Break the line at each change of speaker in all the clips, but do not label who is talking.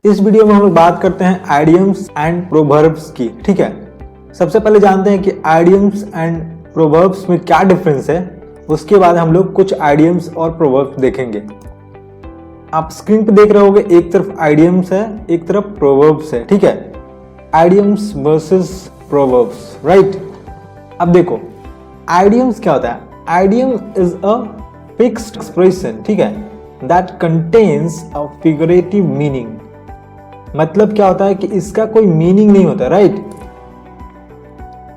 इस वीडियो में हम लोग बात करते हैं आइडियम्स एंड प्रोवर्ब्स की। ठीक है, सबसे पहले जानते हैं कि आइडियम्स एंड प्रोवर्ब्स में क्या डिफरेंस है। उसके बाद हम लोग कुछ आइडियम्स और प्रोवर्ब्स देखेंगे। आप स्क्रीन पे देख रहे होंगे, एक तरफ आइडियम्स है, एक तरफ प्रोवर्ब्स है। ठीक है, आइडियम्स वर्सेस प्रोवर्ब्स, राइट। अब देखो आइडियम्स क्या होता है। Idiom is a fixed expression, ठीक है, that contains a figurative meaning. मतलब क्या होता है कि इसका कोई मीनिंग नहीं होता, राइट।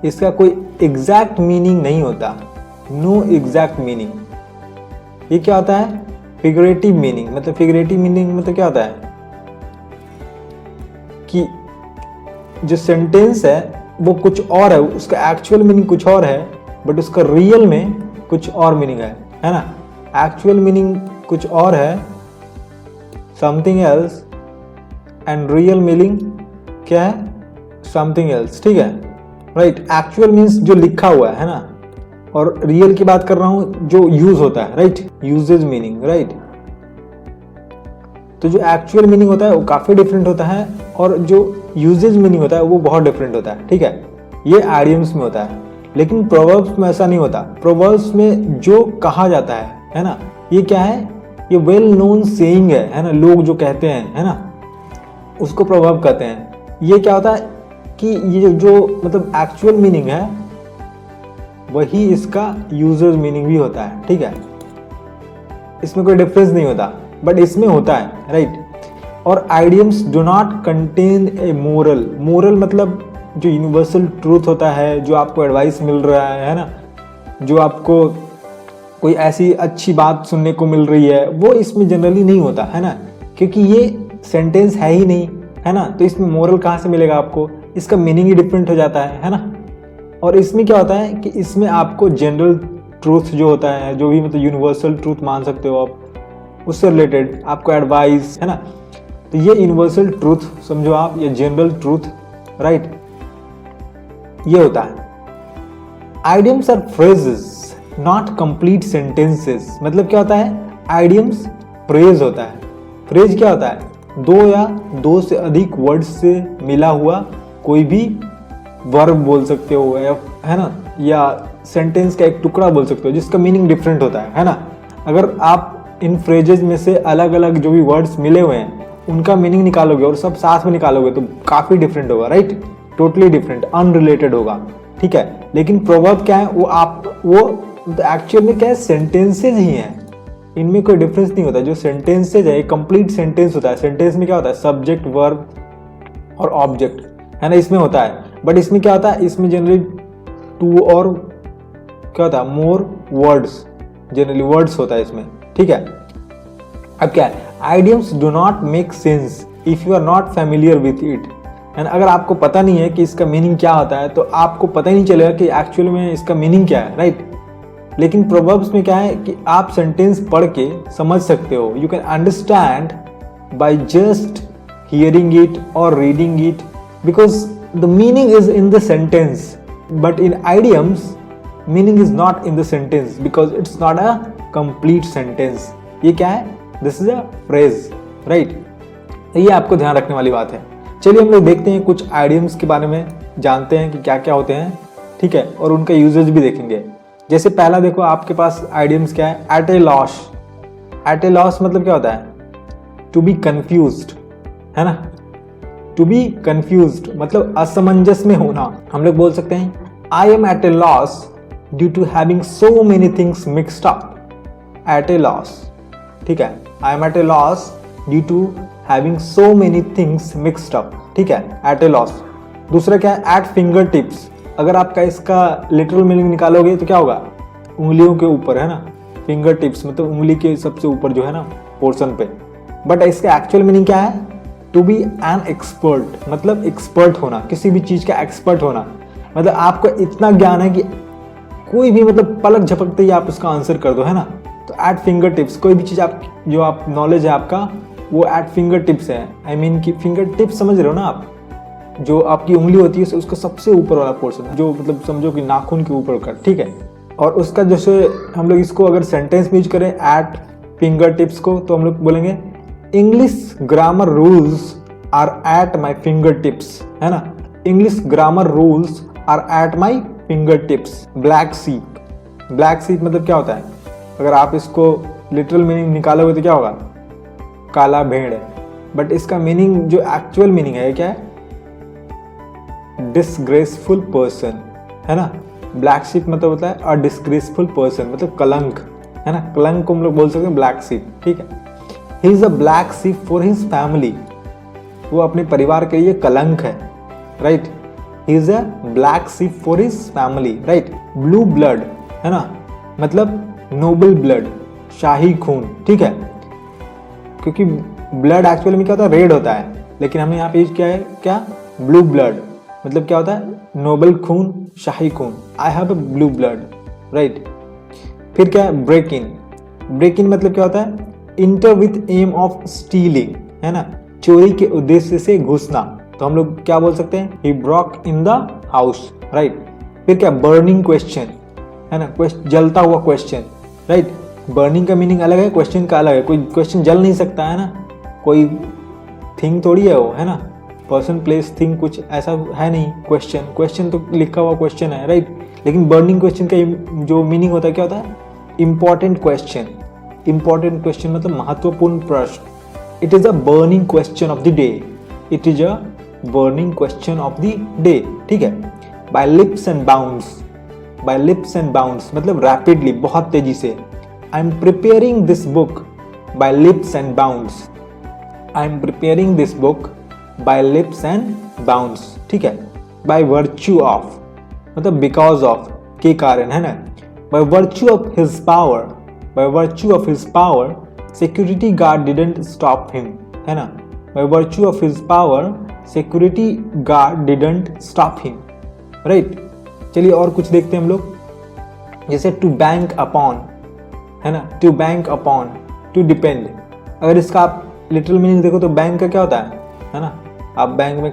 इसका कोई एग्जैक्ट मीनिंग नहीं होता, नो एग्जैक्ट मीनिंग। ये क्या होता है, फिगरेटिव मीनिंग। मतलब फिगरेटिव मीनिंग मतलब क्या होता है कि जो सेंटेंस है वो कुछ और है, उसका एक्चुअल मीनिंग कुछ और है, बट उसका रियल में कुछ और मीनिंग है ना। एक्चुअल मीनिंग कुछ और है, something else, and real meaning क्या है, समथिंग एल्स। ठीक है, राइट। एक्चुअल मीन्स जो लिखा हुआ है ना, और रियल की बात कर रहा हूं जो यूज होता है, राइट, यूजेज मीनिंग, राइट। तो जो एक्चुअल मीनिंग होता है वो काफी डिफरेंट होता है, और जो यूजेज मीनिंग होता है वो बहुत डिफरेंट होता है। ठीक है, ये आइडियम्स में होता है, लेकिन प्रोवर्ब्स में ऐसा नहीं होता। प्रोवर्ब्स में जो कहा जाता है ना, ये क्या है, ये वेल नोन सेइंग है ना, लोग जो कहते हैं, है ना, उसको प्रोवर्ब कहते हैं। ये क्या होता है कि ये जो मतलब एक्चुअल मीनिंग है वही इसका यूजर मीनिंग भी होता है। ठीक है, इसमें कोई डिफरेंस नहीं होता, बट इसमें होता है, राइट। और idioms do not contain a moral. Moral मतलब जो यूनिवर्सल ट्रूथ होता है, जो आपको एडवाइस मिल रहा है ना, जो आपको कोई ऐसी अच्छी बात सुनने को मिल रही है, वो इसमें जनरली नहीं होता है ना, क्योंकि ये सेंटेंस है ही नहीं, है ना। तो इसमें मोरल कहाँ से मिलेगा आपको, इसका मीनिंग ही डिफरेंट हो जाता है ना। और इसमें क्या होता है कि इसमें आपको जनरल ट्रूथ जो होता है, जो भी मतलब यूनिवर्सल ट्रूथ मान सकते हो आप, उससे रिलेटेड आपको एडवाइस, है ना। तो ये यूनिवर्सल ट्रूथ समझो आप, ये जनरल ट्रूथ, राइट, ये होता है। Idioms are phrases not complete sentences. मतलब क्या होता है, आइडियम्स फ्रेज होता है। फ्रेज क्या होता है, दो या दो से अधिक वर्ड्स से मिला हुआ कोई भी वर्ब बोल सकते हो, है ना, या सेंटेंस का एक टुकड़ा बोल सकते हो जिसका मीनिंग डिफरेंट होता है ना। अगर आप इन फ्रेजेस में से अलग अलग जो भी वर्ड्स मिले हुए हैं उनका मीनिंग निकालोगे और सब साथ में निकालोगे तो काफी डिफरेंट होगा, राइट, टोटली डिफरेंट, अनरिलेटेड होगा। ठीक है, लेकिन प्रोवर्ब क्या है, वो एक्चुअल में क्या है, सेंटेंसेज ही हैं, इनमें कोई डिफरेंस नहीं होता। जो सेंटेंसेज है एक कंप्लीट सेंटेंस होता है। सेंटेंस में क्या होता है, सब्जेक्ट, वर्ब और ऑब्जेक्ट, है ना, इसमें होता है। बट इसमें क्या होता है, इसमें जनरली टू और क्या होता है, मोर वर्ड्स, जनरली वर्ड्स होता है इसमें। ठीक है, अब क्या है, idioms do not make sense if you are not familiar with it. And अगर आपको पता नहीं है कि इसका मीनिंग क्या होता है तो आपको पता ही नहीं चलेगा कि एक्चुअल में इसका मीनिंग क्या है, राइट। लेकिन प्रोवर्ब्स में क्या है कि आप सेंटेंस पढ़ के समझ सकते हो, you can understand by just hearing it और reading it, because the meaning is in the sentence. But in idioms meaning is not in the sentence because it's not a complete sentence. ये क्या है, this is a phrase, right. ये आपको ध्यान रखने वाली बात है। चलिए हम लोग देखते हैं, कुछ आइडियम्स के बारे में जानते हैं कि क्या क्या होते हैं। ठीक है, और उनका यूजेज भी देखेंगे। जैसे पहला देखो आपके पास आइडियम्स क्या है, eight a loss. Eight a loss मतलब क्या होता है, टू बी कंफ्यूज्ड, है ना। टू बी कंफ्यूज्ड मतलब असमंजस में होना। हम लोग बोल सकते हैं I am at a loss due to having so many things mixed up. At a loss, ठीक है, I am at a loss due to having so many things mixed up. ठीक है, एट ए लॉस। दूसरा क्या है, eight finger tips. अगर आपका इसका लिटरल मीनिंग निकालोगे तो क्या होगा, उंगलियों के ऊपर, है ना, फिंगर टिप्स मतलब उंगली के सबसे ऊपर जो है ना पोर्शन पे। बट इसका एक्चुअल मीनिंग क्या है, टू बी एन एक्सपर्ट, मतलब एक्सपर्ट होना, किसी भी चीज का एक्सपर्ट होना। मतलब आपको इतना ज्ञान है कि कोई भी मतलब पलक झपकते ही आप उसका आंसर कर दो, है ना। तो एट फिंगर टिप्स, कोई भी चीज आप जो आप नॉलेज है आपका वो एट फिंगर टिप्स है। आई मीन कि फिंगर टिप्स समझ रहे हो ना आप, जो आपकी उंगली होती है उसका सबसे ऊपर वाला पोर्शन है, जो मतलब समझो कि नाखून के ऊपर का। ठीक है, और उसका जैसे हम लोग इसको अगर सेंटेंस में यूज करें एट फिंगर टिप्स को, तो हम लोग बोलेंगे English grammar rules are at my finger tips, है ना। English grammar rules are at my finger tips. Black sheep, black sheep मतलब क्या होता है, अगर आप इसको लिटरल मीनिंग निकालोगे तो क्या होगा, काला भेड़। बट इसका मीनिंग जो एक्चुअल मीनिंग है क्या है, डिसग्रेसफुल पर्सन, है ना। ब्लैक शीप मतलब होता है अ डिसग्रेसफुल पर्सन, मतलब कलंक, है ना। कलंक को हम लोग बोल सकते हैं ब्लैक शीप, ठीक है। He is a black sheep for his family, वो अपने परिवार के लिए कलंक है, right. He is a black sheep for his family, right. Blue blood, है ना, मतलब नोबल ब्लड, शाही खून, ठीक है। क्योंकि ब्लड एक्चुअली में क्या होता है, रेड होता है, लेकिन हमने यहाँ पे यूज किया है क्या, ब्लू ब्लड, मतलब क्या होता है, नोबल खून, शाही खून। I have a blue blood, right. फिर क्या है, ब्रेक इन। ब्रेक इन मतलब क्या होता है, enter with aim of stealing, है ना, चोरी के उद्देश्य से घुसना। तो हम लोग क्या बोल सकते हैं, he broke in the house, right. फिर क्या, बर्निंग क्वेश्चन, है ना, जलता हुआ क्वेश्चन, राइट। बर्निंग का मीनिंग अलग है, क्वेश्चन का अलग है। कोई क्वेश्चन जल नहीं सकता, है ना, कोई थिंग थोड़ी है वो, है ना, पर्सन प्लेस थिंग कुछ ऐसा है नहीं। क्वेश्चन तो लिखा हुआ क्वेश्चन है, राइट। लेकिन बर्निंग क्वेश्चन का जो मीनिंग होता है क्या होता है, इंपॉर्टेंट क्वेश्चन। इंपॉर्टेंट क्वेश्चन मतलब महत्वपूर्ण प्रश्न। It is a burning question of the day, it is a burning question of the day, ठीक है। By leaps and bounds, by leaps and bounds मतलब रैपिडली, बहुत तेजी से। I am preparing this book by leaps and bounds, I am preparing this book by leaps and bounds, ठीक है। By virtue of मतलब because of, के कारण, है ना। By virtue of his power, bye virtue of his power security guard didn't stop him, है ना। By virtue of his power security guard didn't stop him, right. चलिए और कुछ देखते हैं हम लोग, जैसे टू बैंक अपॉन, है ना, to bank upon, to depend. अगर इसका आप लिटरल मीनिंग देखो तो बैंक का क्या होता है ना, आप बैंक में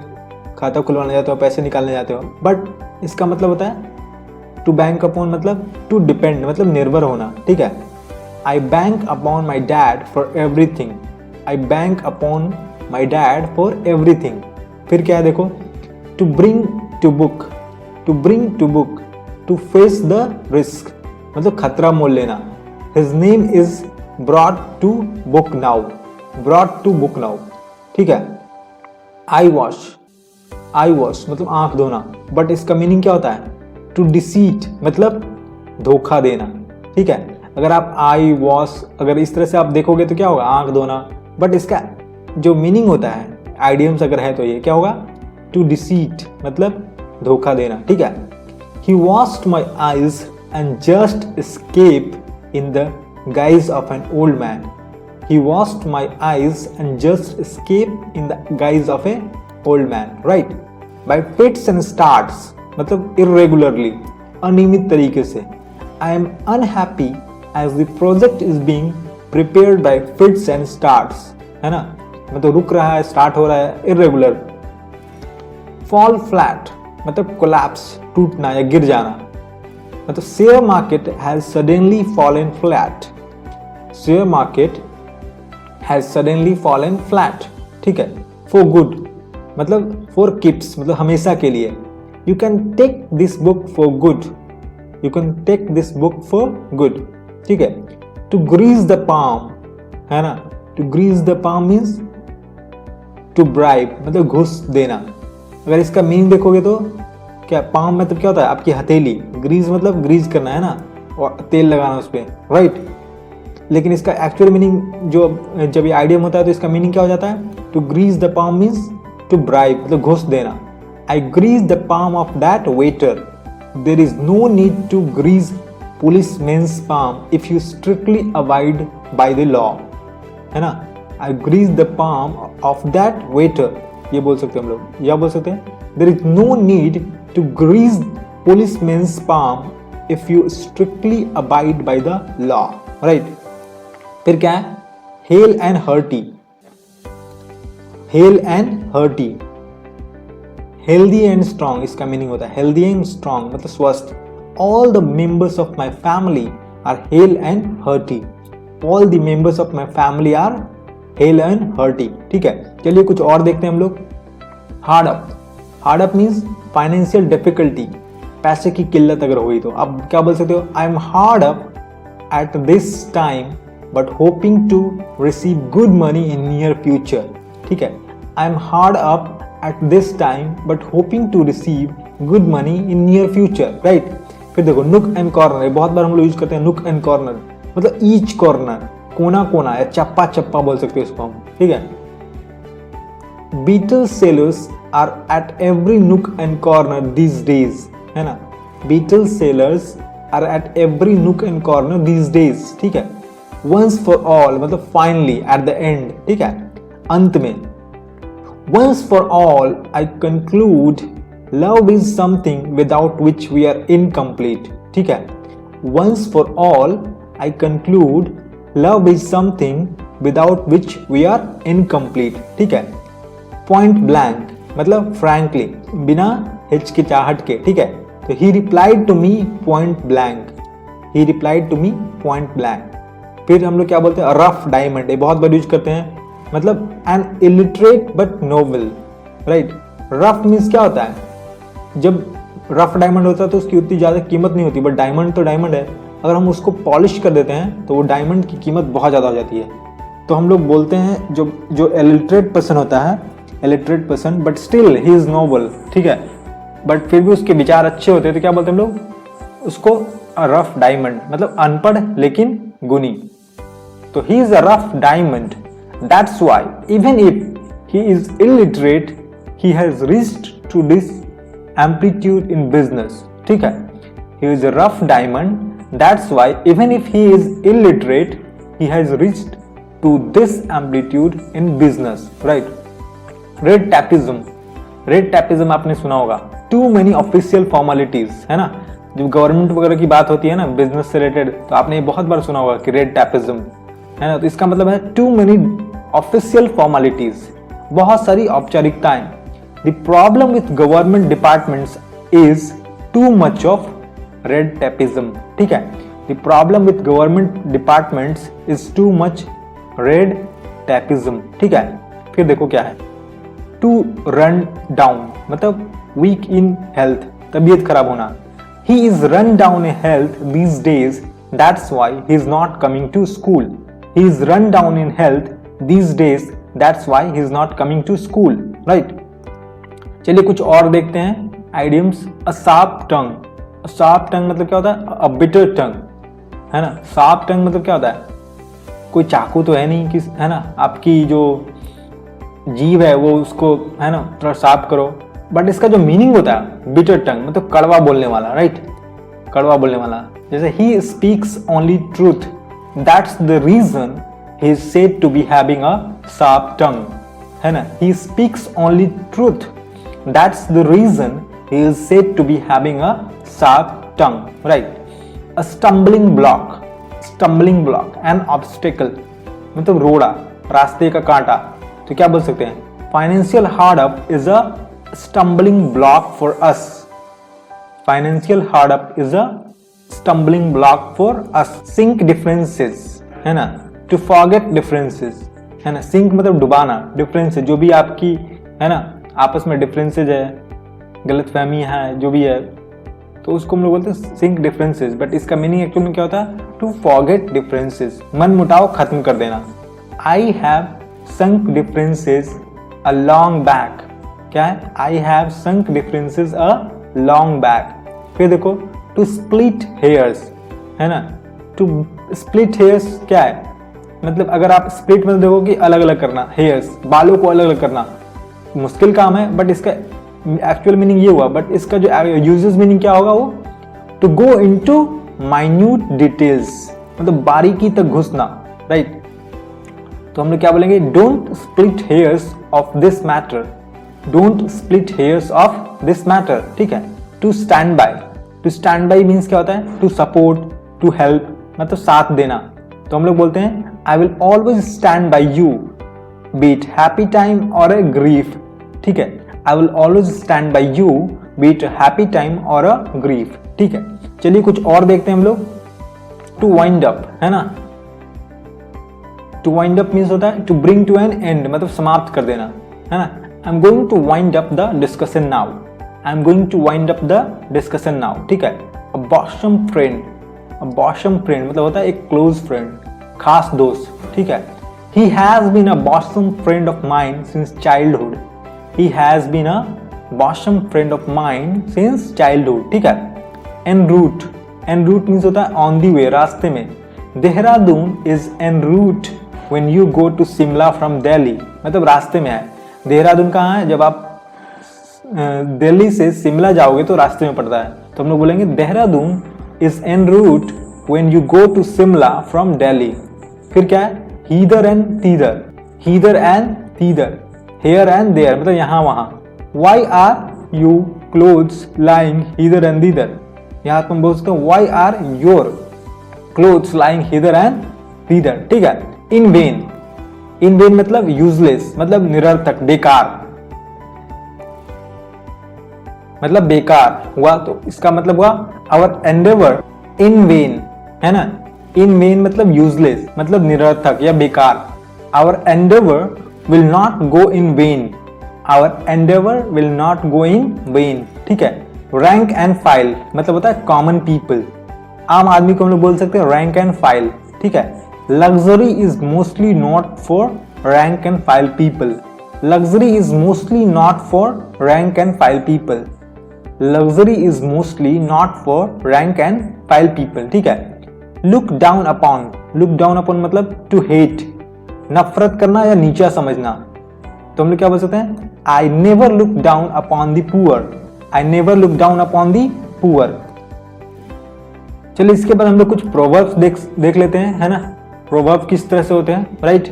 खाता खुलवाने जाते हो, पैसे निकालने जाते हो, बट इसका मतलब होता है टू बैंक अपॉन मतलब टू डिपेंड, मतलब निर्भर होना, ठीक है। I bank upon my dad for everything, I bank upon my dad for everything. फिर क्या है देखो, to bring to book, to bring to book, to face the risk मतलब खतरा मोल लेना। His name is brought to book now, brought to book now, ठीक है। आई वॉश, आई वॉश मतलब आंख धोना, बट इसका मीनिंग क्या होता है, टू डिसीट मतलब धोखा देना, ठीक है। अगर आप आई वॉश अगर इस तरह से आप देखोगे तो क्या होगा, आंख धोना, बट इसका जो मीनिंग होता है, आइडियम्स अगर है तो ये क्या होगा, टू डिसीट मतलब धोखा देना, ठीक है। He washed my eyes and just escape in the guise of an old man, he washed my eyes and just escaped in the guise of a old man, right. By fits and starts मतलब irregularly, अनियमित तरीके से। I am unhappy as the project is being prepared by fits and starts, है ना, मतलब रुक रहा है, स्टार्ट हो रहा है, irregular। Fall flat मतलब collapse, टूटना या गिर जाना, मतलब share market has suddenly fallen flat, share market has suddenly fallen flat, ठीक है। For good मतलब for keeps मतलब हमेशा के लिए। You can take this book for good, you can take this book for good, ठीक है। To grease the palm, है ना, to grease the palm means to bribe मतलब घूस देना। अगर इसका मीनिंग देखोगे तो क्या, पाम मतलब क्या होता है, आपकी हथेली, ग्रीज मतलब ग्रीज करना, है ना, और तेल लगाना उस पर, राइट। लेकिन इसका एक्चुअल मीनिंग जो जब ये आइडियम होता है तो इसका मीनिंग क्या हो जाता है, to grease the palm means to bribe मतलब घूस देना। I grease the palm of that waiter, there is no need to grease police men's palm if you strictly avoid by the law, है ना। I grease the palm of that waiter, ये बोल सकते हैं हम लोग, या बोल सकते हैं there is no need to grease police men's palm if you strictly abide by the law, right. फिर क्या है, hale and hearty, hale and hearty, healthy and strong इसका मीनिंग होता है, हेल्दी एंड स्ट्रॉन्ग मतलब स्वस्थ। All the members of my family are hale and hearty, all the members of my family are hale and hearty, ठीक है। चलिए कुछ और देखते हैं हम लोग। Hard up, hard up means financial difficulty, पैसे की किल्लत अगर हुई तो आप क्या बोल सकते हो, I am hard up at this time but hoping to receive good money in near future, ठीक है। I am hard up at this time but hoping to receive good money in near future, right. फिर देखो नुक and corner, बहुत बार हम लोग use करते हैं नुक एंड कॉर्नर, मतलब ईच कॉर्नर, कोना कोना या चप्पा चप्पा बोल सकते हो इसको हम, ठीक है। Betel sellers are at every nook and corner these days, है ना। Betel sellers are at every nook and corner these days, ठीक है। वंस फॉर ऑल मतलब फाइनली, एट द एंड, ठीक है, अंत में। Once for all I conclude love is something without which we are incomplete, ठीक है। Once for all I conclude love is something without which we are incomplete, ठीक है। Point blank मतलब frankly, बिना हिचकिचाहट के, ठीक है। तो he replied to me point blank, he replied to me point blank. फिर हम लोग क्या बोलते हैं, रफ डायमंड, ये बहुत बार यूज करते हैं, मतलब an illiterate but noble, right. Rough means क्या होता है, जब रफ डायमंड होता है तो उसकी उतनी ज़्यादा कीमत नहीं होती, बट डायमंड तो डायमंड है, अगर हम उसको पॉलिश कर देते हैं तो वो डायमंड की कीमत बहुत ज़्यादा हो जाती है। तो हम लोग बोलते हैं जो इलिटरेट पर्सन होता है, illiterate person but still he is noble, ठीक है, बट फिर भी उसके विचार अच्छे होते हैं, तो क्या बोलते हैं हम लोग उसको, रफ डायमंड, मतलब अनपढ़ लेकिन गुनी। तो he is a rough diamond, that's why even if he is illiterate he has reached to this amplitude in business, ठीक है। He is a rough diamond, that's why even if he is illiterate he has reached to this amplitude in business, right. Red tapism, red tapism आपने सुना होगा, to many official formalities, है ना। जब government वगैरह की बात होती है ना बिजनेस से रिलेटेड, तो आपने ये बहुत बार सुना होगा कि रेड टैपिज्म, है ना। तो इसका मतलब है टू मेनी ऑफिशियल फॉर्मेलिटीज, बहुत सारी औपचारिकताएं। The problem with government departments is too much of red tapism, ठीक है। The problem with government departments is too much red tapism, ठीक है। फिर देखो क्या है, टू रन डाउन मतलब वीक इन हेल्थ, तबीयत खराब होना। He is run down in health these days, that's why he is not coming to school. He is run down in health these days, that's why he is not coming to school, right. चलिए कुछ और देखते हैं idioms. A sharp tongue, a sharp tongue मतलब क्या होता है, a bitter टंग, है ना। शार्प टंग मतलब क्या होता है, कोई चाकू तो है नहीं कि, है ना, आपकी जो जीभ है वो उसको, है ना, थोड़ा शार्प करो, बट इसका जो मीनिंग होता है बिटर टंग मतलब कड़वा बोलने वाला, राइट, कड़वा बोलने वाला। जैसे he speaks only truth, that's the reason he is said to be having a sharp tongue, है ना। He speaks only truth, that's the reason he is said to be having a sharp tongue, right. A stumbling block, stumbling block, an obstacle मतलब रोड़ा, रास्ते का कांटा। तो क्या बोल सकते हैं, financial hard up is a stumbling block for us. Financial hard up is a stumbling block for us. Sink differences, है ना, to forget differences, है ना। sink मतलब डुबाना, differences जो भी आपकी, है ना, आपस में differences है, गलतफहमी है, जो भी है, तो उसको हम लोग बोलते हैं sink differences, बट इसका मीनिंग एक्चुअली में क्या होता है, to forget differences, मन मुटाव खत्म कर देना। I have sunk differences a long back, क्या है, I have sunk differences a long back. फिर देखो टू स्प्लिट हेयर्स, है ना। टू स्प्लिट हेयर्स क्या है, मतलब अगर आप स्प्लिट में देखो कि अलग अलग करना, हेयर्स बालों को अलग अलग करना मुश्किल काम है, बट इसका एक्चुअल मीनिंग ये हुआ, बट इसका जो यूजेस मीनिंग क्या होगा, वो to go into minute details मतलब बारीकी तक घुसना, राइट। तो हम लोग क्या बोलेंगे, don't split hairs of this matter, don't split hairs of this matter, ठीक है। To stand by, to stand by means क्या होता है, टू सपोर्ट, टू हेल्प मतलब साथ देना। तो हम लोग बोलते हैं I will always stand by you B it happy time और अ ग्रीफ, ठीक है। I will always stand by you B it happy time और अ ग्रीफ, ठीक है। चलिए कुछ और देखते हैं हम लोग। टू वाइंड अप, है ना, टू वाइंड अप मीन्स होता है to bring to an end, मतलब समाप्त कर देना, है ना। I am going to wind up the discussion now, I am going to wind up the discussion now, ठीक है। A bosom friend, a bosom friend मतलब होता है एक क्लोज फ्रेंड, खास दोस्त, ठीक है। He has been a bosom friend of mine since childhood, he has been a bosom friend of mine since childhood, ठीक है। En route, en route means होता है ऑन दी वे, रास्ते में। Dehradun is N route when you go to Shimla from Delhi, मतलब रास्ते में है। देहरादून कहाँ है, जब आप दिल्ली से शिमला जाओगे तो रास्ते में पड़ता है, तो हम लोग बोलेंगे Dehradun is N route when you go to Shimla from Delhi. फिर क्या है, hither and thither, hither and thither, here and there मतलब यहाँ वहाँ। Why are you clothes lying hither and thither, यहाँ तुम बोल सकते हो why are your clothes lying hither and thither, ठीक है। इन वेन, इन वेन मतलब यूजलेस, मतलब निरर्थक, बेकार, मतलब बेकार हुआ, तो इसका मतलब हुआ आवर एंडेवर इन वेन, है ना। इन वेन मतलब यूजलेस, मतलब निरर्थक या बेकार। Our endeavour will not go in vain, our endeavour will not go in vain, ठीक है। रैंक एंड फाइल मतलब होता है कॉमन पीपल, आम आदमी को हम लोग बोल सकते हैं रैंक एंड फाइल, ठीक है। Luxury is mostly not for rank and file people, luxury is mostly not for rank and file people, luxury is mostly not for rank and file people, ठीक है। Look down upon, look down upon मतलब to hate, नफरत करना या नीचा समझना, तो हम लोग क्या बोल सकते हैं, I never look down upon the poor, I never look down upon the poor. चलिए इसके बाद हम लोग कुछ प्रोवर्ब्स देख लेते हैं, है ना। प्रोवर्ब किस तरह से होते हैं, राइट।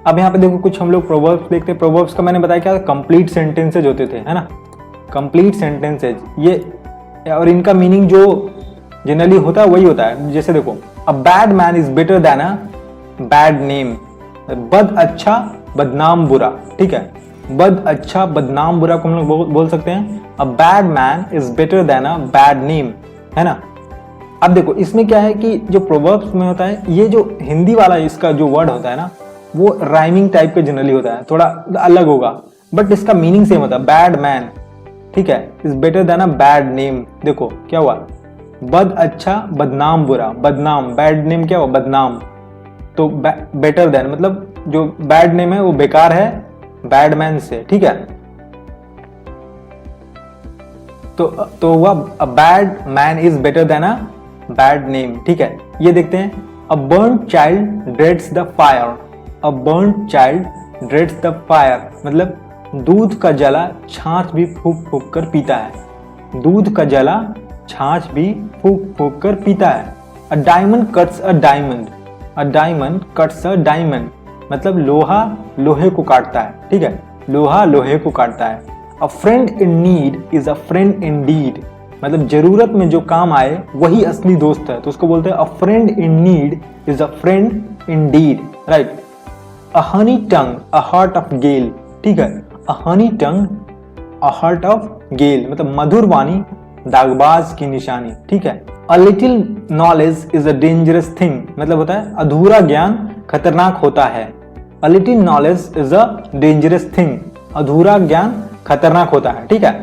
अब यहाँ पे देखो कुछ हम लोग प्रोवर्ब्स देखते हैं। प्रोवर्ब्स का मैंने बताया क्या, कंप्लीट सेंटेंसेज होते थे, है ना, कंप्लीट सेंटेंसेज ये, और इनका मीनिंग जो जनरली होता है वही होता है। जैसे देखो, अ bad man is better than a bad name, बद अच्छा बदनाम बुरा, ठीक है। बद अच्छा बदनाम बुरा को हम लोग बोल सकते हैं अ bad man is better than a bad name, है ना। अब देखो इसमें क्या है कि जो प्रोवर्ब्स में होता है, ये जो हिंदी वाला इसका जो वर्ड होता है ना, वो राइमिंग टाइप का जनरली होता है, थोड़ा अलग होगा, बट इसका मीनिंग सेम होता है। बैड मैन, ठीक है, is better than a bad name. देखो क्या हुआ, बद अच्छा बदनाम बुरा, बदनाम, बैड नेम क्या हुआ, बदनाम, तो बेटर देन मतलब जो बैड नेम है वो बेकार है बैड मैन से, ठीक है। तो हुआ a bad man is better than a bad name, ठीक है। ये देखते हैं, a burned child dreads the fire, a burned child dreads the fire मतलब दूध का जला छाछ भी फूक फूक कर पीता है, दूध का जला छाछ भी फूक फूक कर पीता है। A diamond cuts a diamond, a diamond cuts a diamond मतलब लोहा लोहे को काटता है, ठीक है, लोहा लोहे को काटता है। A friend in need is a friend in deed मतलब जरूरत में जो काम आए वही असली दोस्त है, तो उसको बोलते हैं a friend in need is a friend in deed, right. A honey tongue a heart of gall, ठीक है। A honey tongue a heart of gall मतलब मधुर वाणी दागबाज की निशानी, ठीक है। A little knowledge is a dangerous thing मतलब होता है अधूरा ज्ञान खतरनाक होता है। A little knowledge is a dangerous thing, अधूरा ज्ञान खतरनाक होता है, ठीक है।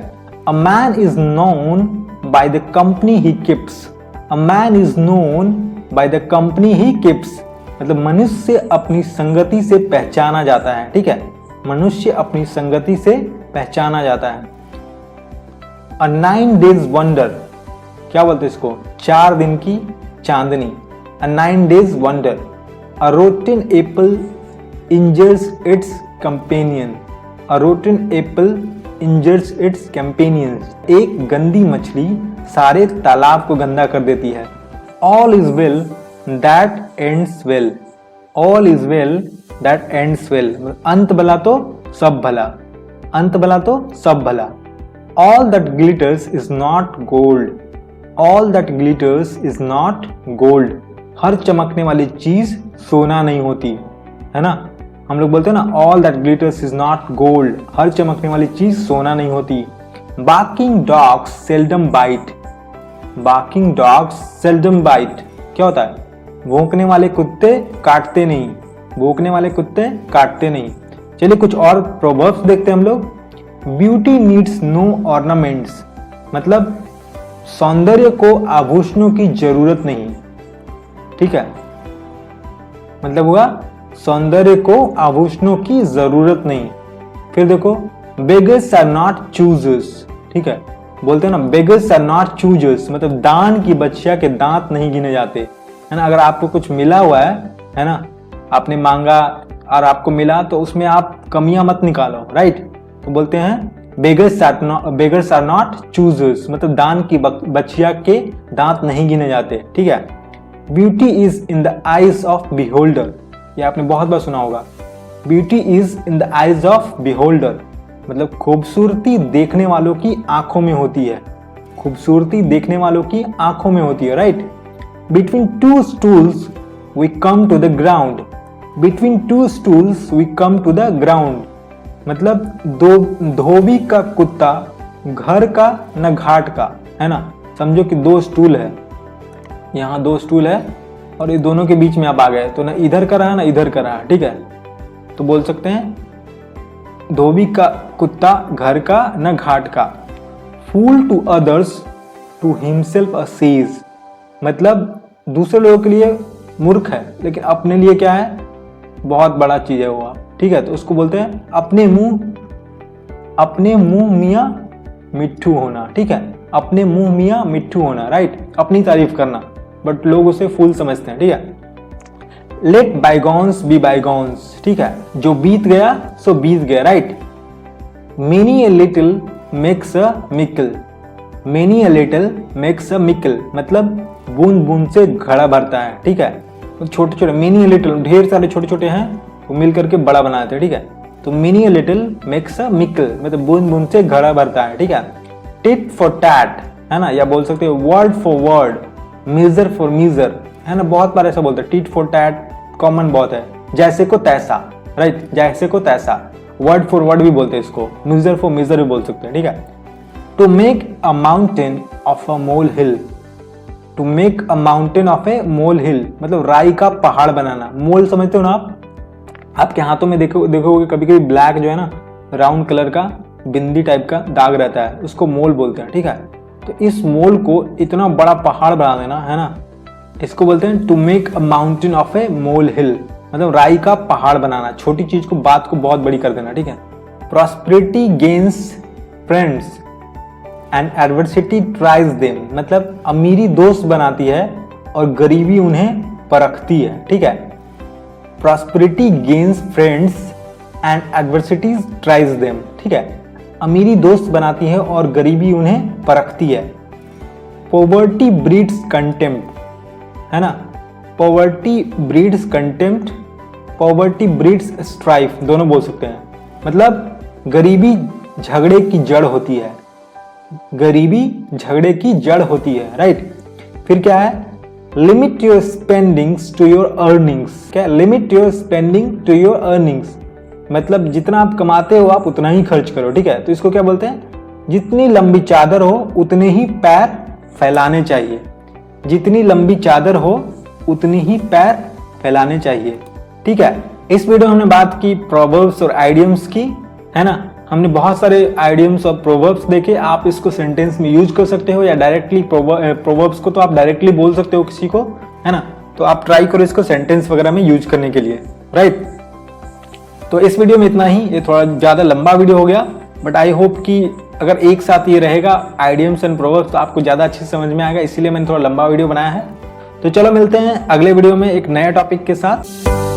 A man is known by the company he keeps, a man is known by the company he keeps मतलब मनुष्य अपनी संगति से पहचाना जाता है, ठीक है, मनुष्य अपनी संगति से पहचाना जाता है। अ 9 days वंडर क्या बोलते हैं इसको, 4 दिन की चांदनी, अ 9 days wonder. A rotten Apple इंजर्स it's companion, a rotten Apple इंजर्स it's companions एक गंदी मछली सारे तालाब को गंदा कर देती है। All is well that ends well, all is well that ends well अंत भला तो सब भला, अंत भला तो सब भला। All that glitters is not gold, all that glitters is not gold हर चमकने वाली चीज सोना नहीं होती, है ना। हम लोग बोलते हैं ना all that glitters is not gold हर चमकने वाली चीज सोना नहीं होती। Barking dogs seldom bite, barking dogs seldom bite क्या होता है, भौंकने वाले कुत्ते काटते नहीं, भौंकने वाले कुत्ते काटते नहीं। चलिए कुछ और प्रोवर्ब्स देखते हैं हम लोग। ब्यूटी नीड्स नो ऑर्नामेंट्स, मतलब सौंदर्य को आभूषणों की जरूरत नहीं। ठीक है, मतलब हुआ सौंदर्य को आभूषणों की जरूरत नहीं। फिर देखो, बेगर्स आर नॉट चूजर्स। ठीक है, बोलते हैं ना बेगर्स आर नॉट चूजर्स, मतलब दान की बच्चिया के दांत नहीं गिने जाते, है ना। अगर आपको कुछ मिला हुआ है ना, आपने मांगा और आपको मिला, तो उसमें आप कमियां मत निकालो, राइट। तो बोलते हैं बेगर्स आर नॉट चूजर्स, मतलब दान की बच्चिया के दांत नहीं गिने जाते। ठीक है, beauty is in the eyes of beholder, ये आपने बहुत बार सुना होगा। Beauty is in the eyes of beholder, मतलब खूबसूरती देखने वालों की आंखों में होती है। खूबसूरती देखने वालों की आंखों में होती है, right. Between two stools we come to the ground, between two stools we come to the ground, मतलब दो धोबी का कुत्ता घर का न घाट का, है ना। समझो कि दो स्टूल है, यहाँ दो स्टूल है और ये दोनों के बीच में आप आ गए, तो ना इधर का रहा ना इधर का रहा। ठीक है, तो बोल सकते हैं धोबी का कुत्ता घर का न घाट का। Fool to others to himself a sage, मतलब दूसरे लोगों के लिए मूर्ख है लेकिन अपने लिए क्या है, बहुत बड़ा चीज है वो। ठीक है, तो उसको बोलते हैं अपने मुंह मियाँ मिट्ठू होना। ठीक है, अपने मुंह मियाँ मिट्ठू होना, राइट, अपनी तारीफ करना, बट लोग उसे फूल समझते हैं। ठीक है, लेट बाइगॉन्स बी बाइगॉन्स। ठीक है, जो बीत गया सो बीत गया, right. Many a little makes a mickle, many a little makes a mickle, मतलब बूंद बूंद से घड़ा भरता है। ठीक है, तो छोटे छोटे मेनी ए लिटिल, ढेर सारे छोटे छोटे हैं वो मिल करके बड़ा बनाते हैं। ठीक है, तो many a little makes a mickle, मतलब बूंद बूंद से घड़ा भरता है। ठीक है, टिट फॉर टैट, है ना, या बोल सकते हो word for word, measure for measure, है ना। बहुत बार ऐसा बोलते हैं, टिट फॉर टैट कॉमन बहुत है। जैसे को तैसा, राइट, जैसे को तैसा, वर्ड फॉर वर्ड भी बोलते हैं इसको, मेजर फॉर मेजर भी बोल सकते हैं। ठीक है, to make a mountain of a molehill, to make a mountain of a molehill, मतलब राई का पहाड़ बनाना। मोल समझते हो ना आप, आपके हाथों में देखोगे कभी कभी ब्लैक जो है ना, राउंड कलर का बिंदी टाइप का दाग रहता है, उसको मोल बोलते हैं। ठीक है, तो इस मोल को इतना बड़ा पहाड़ बना देना, है ना, इसको बोलते हैं to make a mountain of a molehill, मतलब राई का पहाड़ बनाना, छोटी चीज को, बात को बहुत बड़ी कर देना। ठीक है, prosperity gains friends and adversity tries them, मतलब अमीरी दोस्त बनाती है और गरीबी उन्हें परखती है। ठीक है, prosperity gains friends and adversity tries them. ठीक है, अमीरी दोस्त बनाती है और गरीबी उन्हें परखती है। पॉवर्टी ब्रीड्स कंटेम्प्ट, है ना, poverty breeds contempt, poverty breeds strife, दोनों बोल सकते हैं। मतलब गरीबी झगड़े की जड़ होती है, गरीबी झगड़े की जड़ होती है, राइट। फिर क्या है, limit your spendings to your earnings, क्या, limit your spending to your earnings, मतलब जितना आप कमाते हो आप उतना ही खर्च करो। ठीक है, तो इसको क्या बोलते हैं, जितनी लंबी चादर हो उतने ही पैर फैलाने चाहिए, जितनी लंबी चादर हो उतनी ही पैर फैलाने चाहिए। ठीक है, इस वीडियो में हमने बात की प्रोवर्ब्स और आइडियम्स की, है ना। हमने बहुत सारे आइडियम्स और प्रोवर्ब्स देखे, आप इसको सेंटेंस में यूज कर सकते हो या डायरेक्टली प्रोवर्ब्स को तो आप डायरेक्टली बोल सकते हो किसी को, है ना। तो आप ट्राई करो इसको सेंटेंस वगैरह में यूज करने के लिए, राइट। तो इस वीडियो में इतना ही, ये थोड़ा ज्यादा लंबा वीडियो हो गया, बट आई होप कि अगर एक साथ ये रहेगा आइडियम्स एंड प्रोवर्ब्स तो आपको ज्यादा अच्छे से समझ में आएगा, इसीलिए मैंने थोड़ा लंबा वीडियो बनाया है। तो चलो मिलते हैं अगले वीडियो में एक नए टॉपिक के साथ।